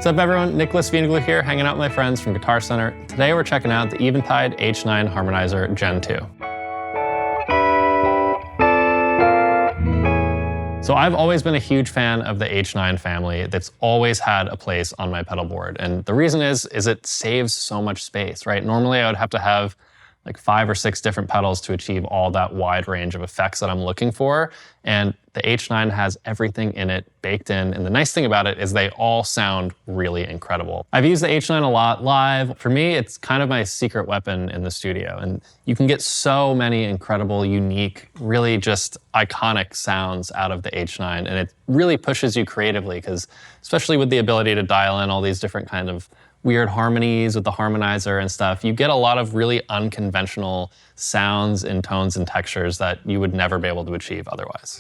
What's up everyone, Nicholas Veinoglou here, hanging out with my friends from Guitar Center. Today we're checking out the Eventide H9 Harmonizer Gen 2. So I've always been a huge fan of the H9 family that's always had a place on my pedal board. And the reason is it saves so much space, right? Normally I would have to have like 5 or 6 different pedals to achieve all that wide range of effects that I'm looking for. And the H9 has everything in it baked in. And the nice thing about it is they all sound really incredible. I've used the H9 a lot live. For me, it's kind of my secret weapon in the studio. And you can get so many incredible, unique, really just iconic sounds out of the H9. And it really pushes you creatively because especially with the ability to dial in all these different kind of weird harmonies with the harmonizer and stuff, you get a lot of really unconventional sounds and tones and textures that you would never be able to achieve otherwise.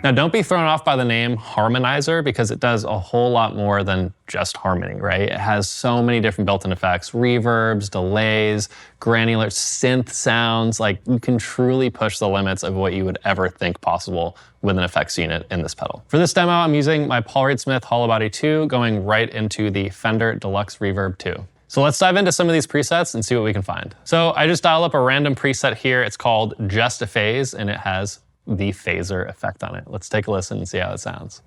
Now, don't be thrown off by the name Harmonizer because it does a whole lot more than just harmony, right? It has so many different built-in effects, reverbs, delays, granular synth sounds. Like, you can truly push the limits of what you would ever think possible with an effects unit in this pedal. For this demo, I'm using my Paul Reed Smith Hollow Body 2 going right into the Fender Deluxe Reverb 2. So let's dive into some of these presets and see what we can find. So I just dialed up a random preset here. It's called Just a Phase, and it has the phaser effect on it. Let's take a listen and see how it sounds.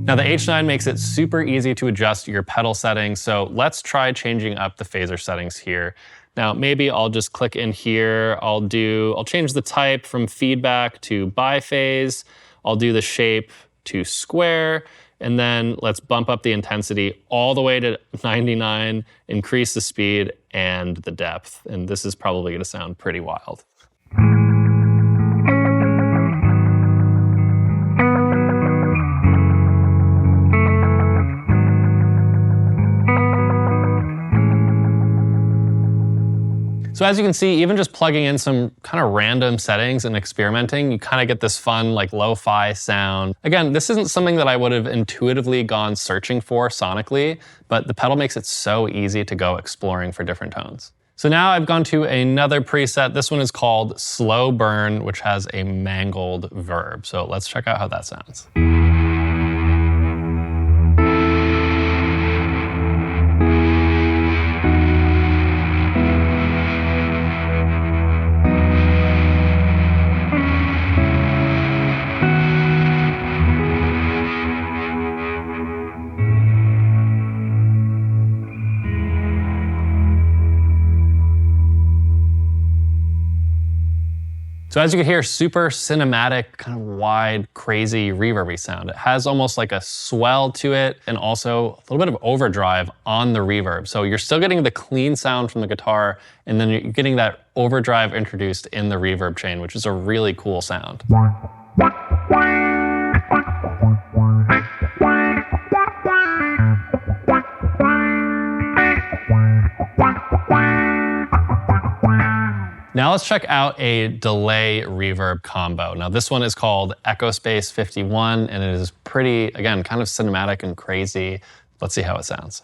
Now the H9 makes it super easy to adjust your pedal settings, so let's try changing up the phaser settings here. Now maybe I'll just click in here, I'll change the type from feedback to biphase, I'll do the shape to square, and then let's bump up the intensity all the way to 99, increase the speed and the depth, and this is probably gonna sound pretty wild. So as you can see, even just plugging in some kind of random settings and experimenting, you kind of get this fun like lo-fi sound. Again, this isn't something that I would have intuitively gone searching for sonically, but the pedal makes it so easy to go exploring for different tones. So now I've gone to another preset. This one is called Slow Burn, which has a mangled verb. So let's check out how that sounds. So as you can hear, super cinematic, kind of wide, crazy, reverby sound. It has almost like a swell to it and also a little bit of overdrive on the reverb. So you're still getting the clean sound from the guitar and then you're getting that overdrive introduced in the reverb chain, which is a really cool sound. Now let's check out a delay reverb combo. Now this one is called Echo Space 51 and it is pretty, again, kind of cinematic and crazy. Let's see how it sounds.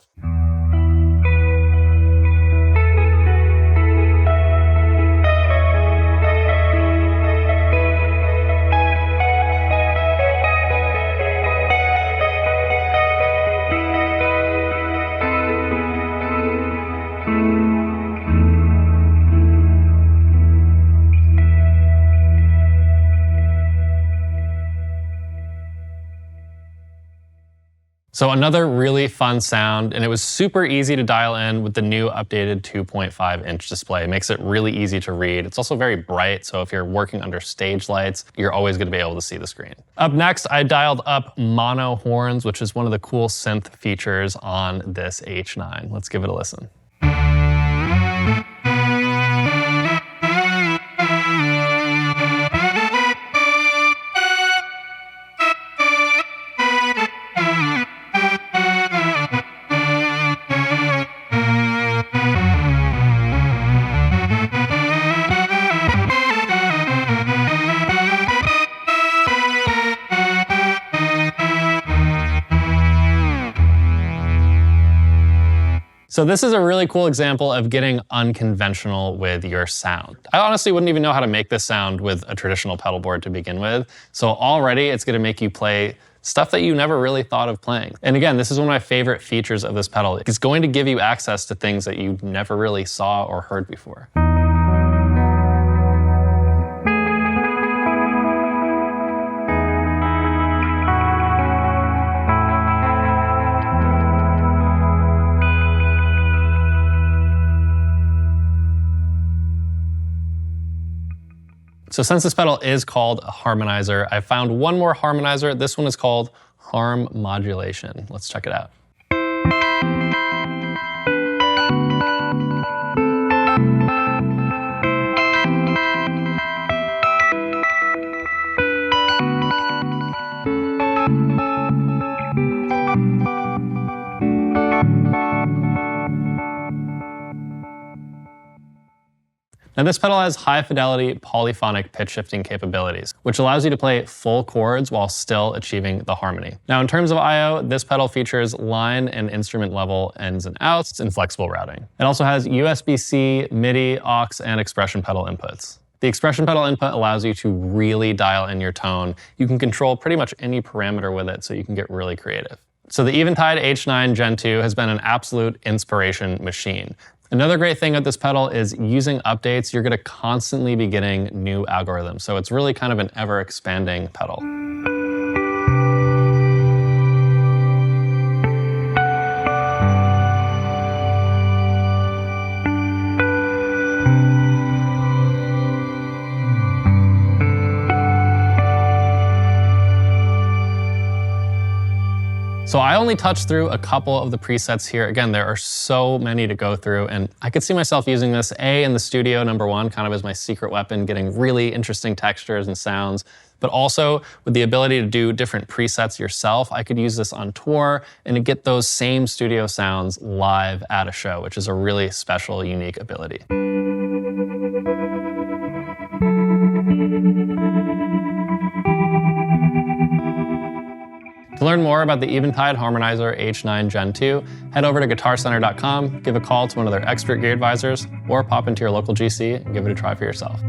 So another really fun sound, and it was super easy to dial in with the new updated 2.5-inch display. It makes it really easy to read. It's also very bright, so if you're working under stage lights, you're always gonna be able to see the screen. Up next, I dialed up mono horns, which is one of the cool synth features on this H9. Let's give it a listen. So this is a really cool example of getting unconventional with your sound. I honestly wouldn't even know how to make this sound with a traditional pedal board to begin with. So already it's gonna make you play stuff that you never really thought of playing. And again, this is one of my favorite features of this pedal. It's going to give you access to things that you never really saw or heard before. So since this pedal is called a harmonizer, I found one more harmonizer. This one is called Harm Modulation. Let's check it out. Now this pedal has high fidelity polyphonic pitch shifting capabilities, which allows you to play full chords while still achieving the harmony. Now in terms of I/O, this pedal features line and instrument level ins and outs and flexible routing. It also has USB-C, MIDI, aux, and expression pedal inputs. The expression pedal input allows you to really dial in your tone. You can control pretty much any parameter with it, so you can get really creative. So the Eventide H9 Gen 2 has been an absolute inspiration machine. Another great thing with this pedal is using updates, you're gonna constantly be getting new algorithms. So it's really kind of an ever-expanding pedal. So I only touched through a couple of the presets here. Again, there are so many to go through, and I could see myself using this in the studio, number one, kind of as my secret weapon, getting really interesting textures and sounds, but also with the ability to do different presets yourself. I could use this on tour and to get those same studio sounds live at a show, which is a really special, unique ability. To learn more about the Eventide Harmonizer H9 Gen 2, head over to guitarcenter.com, give a call to one of their expert gear advisors, or pop into your local GC and give it a try for yourself.